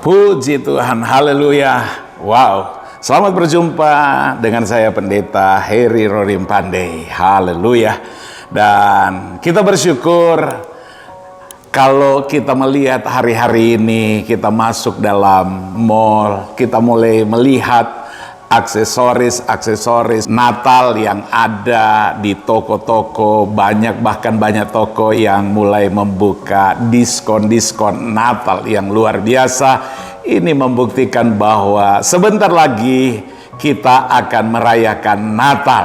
Puji Tuhan, haleluya. Wow, selamat berjumpa dengan saya Pendeta Heri Rorim Pandey. Haleluya. Dan kita bersyukur kalau kita melihat hari-hari ini kita masuk dalam mall, kita mulai melihat aksesoris Natal yang ada di toko-toko, bahkan banyak toko yang mulai membuka diskon Natal yang luar biasa. Ini membuktikan bahwa sebentar lagi kita akan merayakan Natal.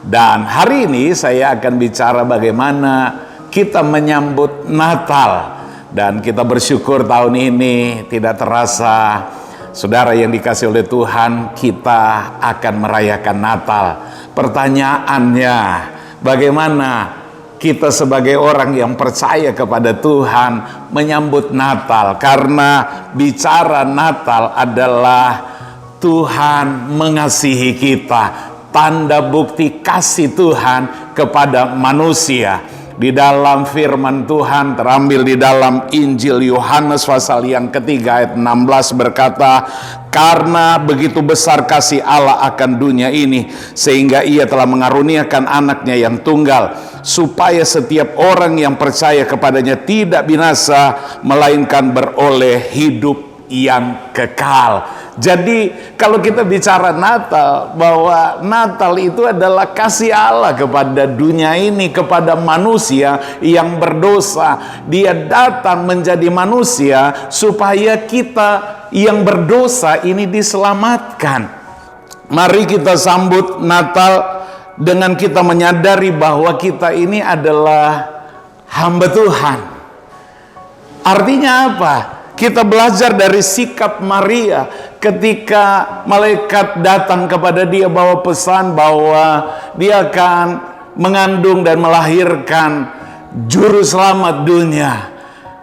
Dan hari ini saya akan bicara bagaimana kita menyambut Natal. Dan kita bersyukur tahun ini tidak terasa, saudara yang dikasih oleh Tuhan, kita akan merayakan Natal. Pertanyaannya, bagaimana kita sebagai orang yang percaya kepada Tuhan menyambut Natal? Karena bicara Natal adalah Tuhan mengasihi kita, tanda bukti kasih Tuhan kepada manusia. Di dalam firman Tuhan terambil di dalam Injil Yohanes pasal yang ketiga ayat 16 berkata, karena begitu besar kasih Allah akan dunia ini, sehingga ia telah mengaruniakan anaknya yang tunggal, supaya setiap orang yang percaya kepadanya tidak binasa, melainkan beroleh hidup yang kekal. Jadi kalau kita bicara Natal, bahwa Natal itu adalah kasih Allah kepada dunia ini, kepada manusia yang berdosa. Dia datang menjadi manusia supaya kita yang berdosa ini diselamatkan. Mari kita sambut Natal dengan kita menyadari bahwa kita ini adalah hamba Tuhan. Artinya apa? Kita belajar dari sikap Maria ketika malaikat datang kepada dia bawa pesan bahwa dia akan mengandung dan melahirkan juru selamat dunia.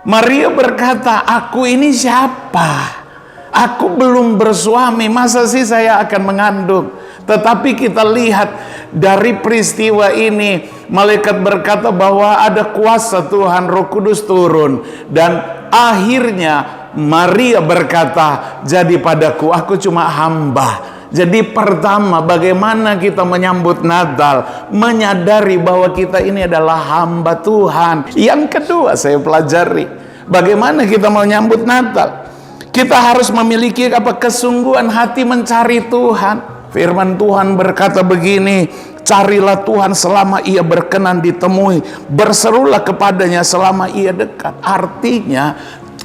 Maria berkata, aku ini siapa? Aku belum bersuami, masa sih saya akan mengandung? Tetapi kita lihat dari peristiwa ini, malaikat berkata bahwa ada kuasa Tuhan, Roh Kudus turun, dan akhirnya Maria berkata, jadi padaku, aku cuma hamba. Jadi pertama, bagaimana kita menyambut Natal? Menyadari bahwa kita ini adalah hamba Tuhan. Yang kedua, saya pelajari bagaimana kita menyambut Natal. Kita harus memiliki kesungguhan hati mencari Tuhan. Firman Tuhan berkata begini, carilah Tuhan selama ia berkenan ditemui, berserulah kepadanya selama ia dekat. Artinya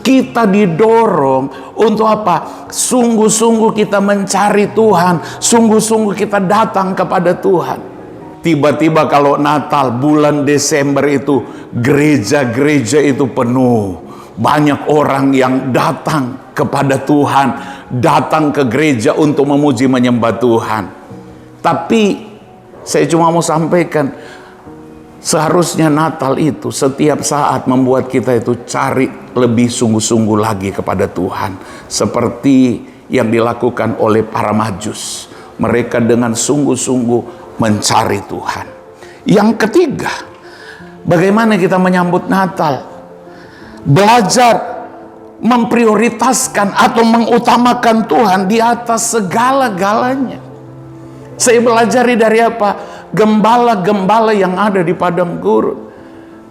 kita didorong untuk apa? Sungguh-sungguh kita mencari Tuhan, sungguh-sungguh kita datang kepada Tuhan. Tiba-tiba kalau Natal bulan Desember itu, gereja-gereja itu penuh. Banyak orang yang datang kepada Tuhan, datang ke gereja untuk memuji menyembah Tuhan. Tapi saya cuma mau sampaikan, seharusnya Natal itu setiap saat membuat kita itu cari lebih sungguh-sungguh lagi kepada Tuhan. Seperti yang dilakukan oleh para Majus. Mereka dengan sungguh-sungguh mencari Tuhan. Yang ketiga, bagaimana kita menyambut Natal? Belajar memprioritaskan atau mengutamakan Tuhan di atas segala-galanya. Saya belajari dari apa? Gembala-gembala yang ada di padang gurun.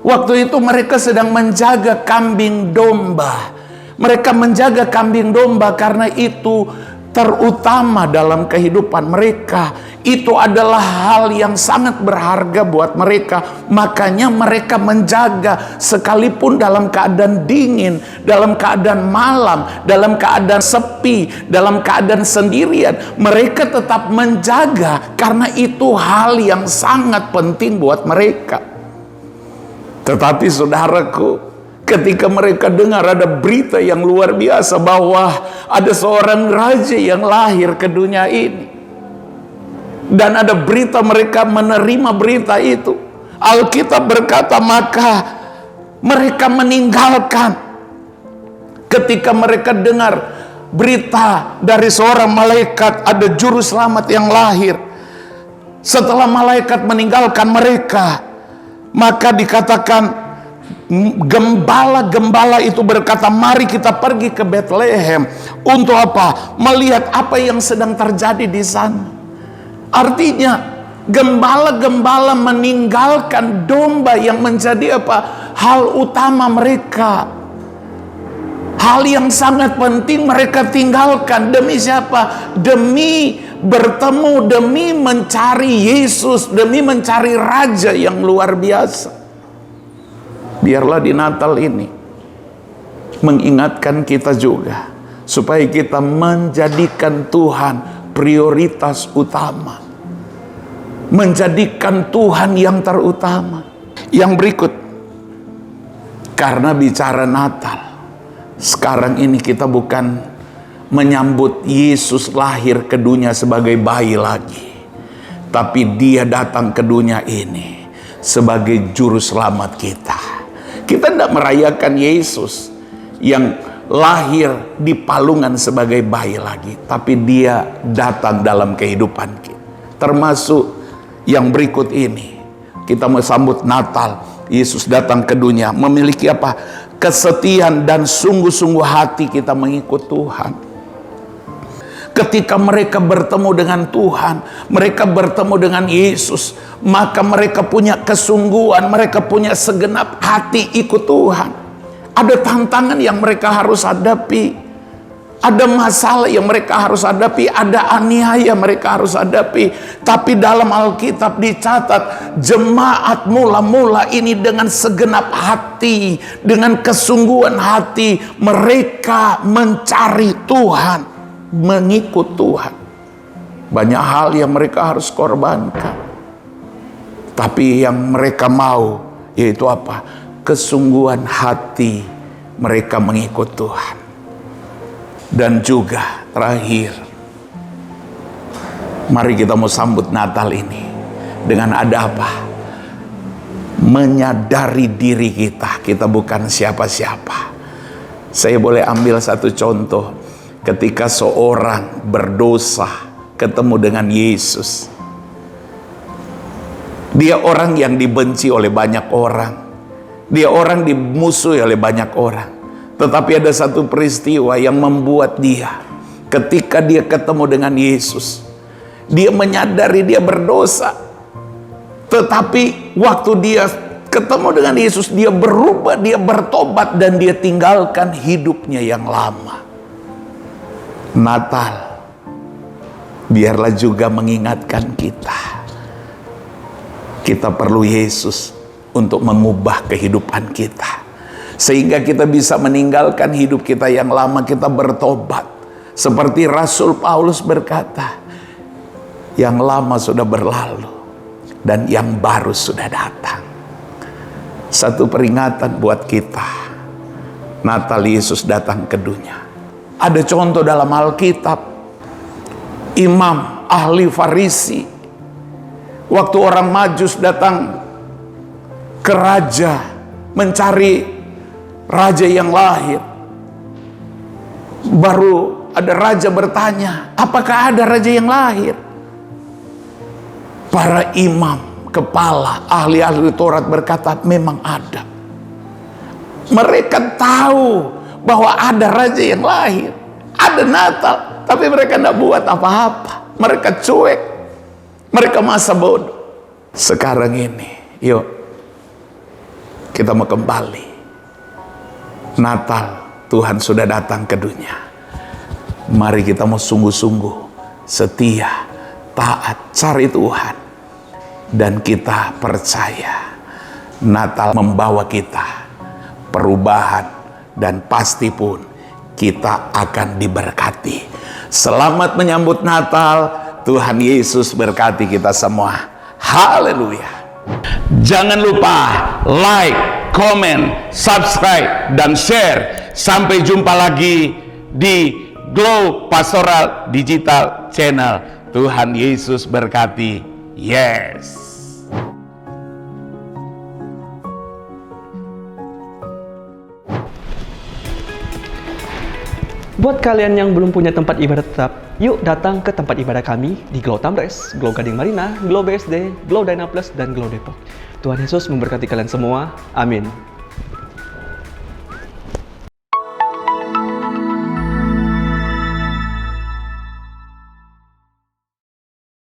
Waktu itu mereka sedang menjaga kambing domba. Mereka menjaga kambing domba karena itu terutama dalam kehidupan mereka. Itu adalah hal yang sangat berharga buat mereka. Makanya mereka menjaga sekalipun dalam keadaan dingin, dalam keadaan malam, dalam keadaan sepi, dalam keadaan sendirian. Mereka tetap menjaga karena itu hal yang sangat penting buat mereka. Tetapi saudaraku, ketika mereka dengar ada berita yang luar biasa bahwa ada seorang raja yang lahir ke dunia ini, dan ada berita, mereka menerima berita itu, Alkitab berkata maka mereka meninggalkan. Ketika mereka dengar berita dari seorang malaikat ada juru selamat yang lahir, setelah malaikat meninggalkan mereka, maka dikatakan Gembala-gembala itu berkata, mari kita pergi ke Bethlehem. Untuk apa? Melihat apa yang sedang terjadi di sana. Artinya, gembala-gembala meninggalkan domba yang menjadi apa? Hal utama mereka. Hal yang sangat penting mereka tinggalkan. Demi siapa? Demi bertemu, demi mencari Yesus, demi mencari Raja yang luar biasa. Biarlah di Natal ini mengingatkan kita juga, supaya kita menjadikan Tuhan prioritas utama, menjadikan Tuhan yang terutama. Yang berikut, karena bicara Natal, sekarang ini kita bukan menyambut Yesus lahir ke dunia sebagai bayi lagi, tapi Dia datang ke dunia ini sebagai juru selamat kita. Kita tidak merayakan Yesus yang lahir di palungan sebagai bayi lagi, tapi Dia datang dalam kehidupan kita. Termasuk yang berikut ini, kita sambut Natal. Yesus datang ke dunia, memiliki apa? Kesetiaan dan sungguh-sungguh hati kita mengikut Tuhan. Ketika mereka bertemu dengan Tuhan, mereka bertemu dengan Yesus, maka mereka punya kesungguhan, mereka punya segenap hati ikut Tuhan. Ada tantangan yang mereka harus hadapi, ada masalah yang mereka harus hadapi, ada aniaya mereka harus hadapi. Tapi dalam Alkitab dicatat, jemaat mula-mula ini dengan segenap hati, dengan kesungguhan hati, mereka mencari Tuhan, mengikut Tuhan. Banyak hal yang mereka harus korbankan, tapi yang mereka mau yaitu apa? Kesungguhan hati mereka mengikut Tuhan. Dan juga terakhir, mari kita mau sambut Natal ini dengan ada apa? Menyadari diri kita bukan siapa-siapa. Saya boleh ambil satu contoh. Ketika seorang berdosa ketemu dengan Yesus, dia orang yang dibenci oleh banyak orang, dia orang dimusuhi oleh banyak orang. Tetapi ada satu peristiwa yang membuat dia, ketika dia ketemu dengan Yesus, dia menyadari dia berdosa. Tetapi waktu dia ketemu dengan Yesus, dia berubah, dia bertobat, dan dia tinggalkan hidupnya yang lama. Natal biarlah juga mengingatkan kita perlu Yesus untuk mengubah kehidupan kita, sehingga kita bisa meninggalkan hidup kita yang lama, kita bertobat. Seperti Rasul Paulus berkata, yang lama sudah berlalu dan yang baru sudah datang. Satu peringatan buat kita, Natal Yesus datang ke dunia. Ada contoh dalam Alkitab, imam ahli Farisi, waktu orang Majus datang ke raja mencari raja yang lahir, baru ada raja bertanya, apakah ada raja yang lahir? Para imam, kepala, ahli-ahli Taurat berkata, memang ada. Mereka tahu bahwa ada raja yang lahir, ada Natal, tapi mereka tidak buat apa-apa. Mereka cuek, mereka masa bodoh. Sekarang ini, yuk kita mau kembali. Natal, Tuhan sudah datang ke dunia. Mari kita mau sungguh-sungguh setia, taat, cari Tuhan, dan kita percaya Natal membawa kita perubahan, dan pasti pun kita akan diberkati. Selamat menyambut Natal. Tuhan Yesus berkati kita semua. Haleluya. Jangan lupa like, comment, subscribe, dan share. Sampai jumpa lagi di Glow Pastoral Digital Channel. Tuhan Yesus berkati. Yes. Buat kalian yang belum punya tempat ibadah tetap, yuk datang ke tempat ibadah kami di Glow Tamres, Glow Gading Marina, Glow BSD, Glow Dyna Plus, dan Glow Depok. Tuhan Yesus memberkati kalian semua. Amin.